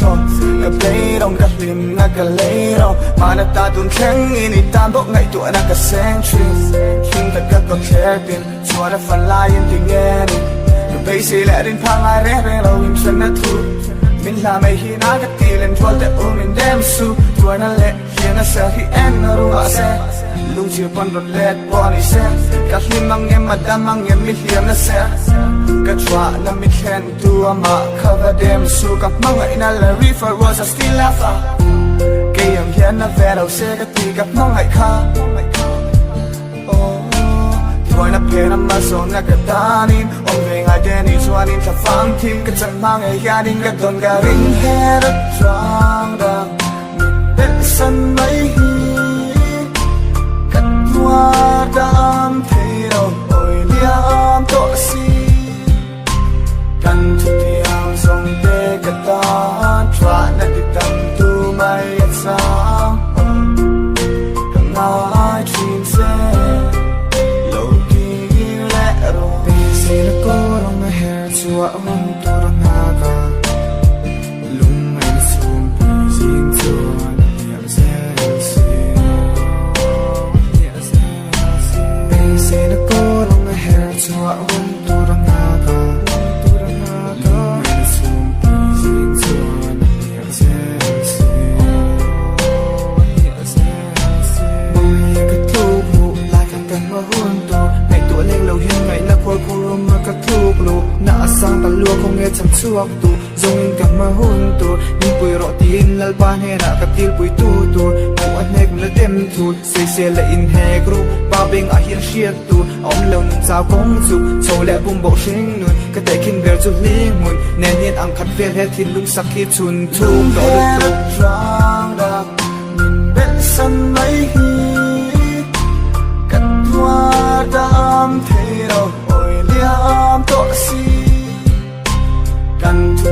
thon ngập lấy đông cắt lim ngã cả lấy đâu mà nó ta tuôn khen in đi tam bốc ngày tuổi nó cả century khi tất cả con trẻ tiền xóa đã phần lai in tiếng nghe đi bây giờ lại đến phang ai rẽ rẽ lâu im sân nó thu mình làm mấy khi nó cắt tiền lên thua để ôm mình đem su thua nó lệ khiến nó sợ khi em nó rung vào xe lúc chiều con đột lệ bỏ đi xe cắt lim mang em mà đam mang em mi hiểm nó xe cắt chua nó mi khen tua mà cover đem su cặp mang ngày nó là reefer was still laugh cái em hiền nó về đầu xe cắt tì cặp mang ngày khá Boy na pena maso na katanin Om ving identity suanin sa fang team Katsang mga yanin katon ka rin head at strong da Mindel san may hi Katwa dam thero Oy liam to si Kan tuti ang song te katan Tra na ditang tumay at sang Kang ay dream say Sila ko lang na hair Suwa ang turang haka Lumay na sumpi Sintuan Sila ko lang na hair Suwa ang turang haka Lumay na sumpi Sintuan Mga katug mo Lakang kang mahunto Ngay tuwaling lauhin ngay lakwa kuro makatuklo Naasang talua kong etsang suwak tu Zongin kang mahunto Ni puy rotiin lalban hena katil puy tutur Buat nek mladem tu Say sela in hegro Babing ahil shiat tu Om lau nun sao kong su Chow le bung bok shing nun Katay kin ver tu ling mun Nen yin ang kat fel het hin lung sakit chun tum Lo du tu Trang dak Min bet san may hi Katwa dam thero Oy liam to si Kan tu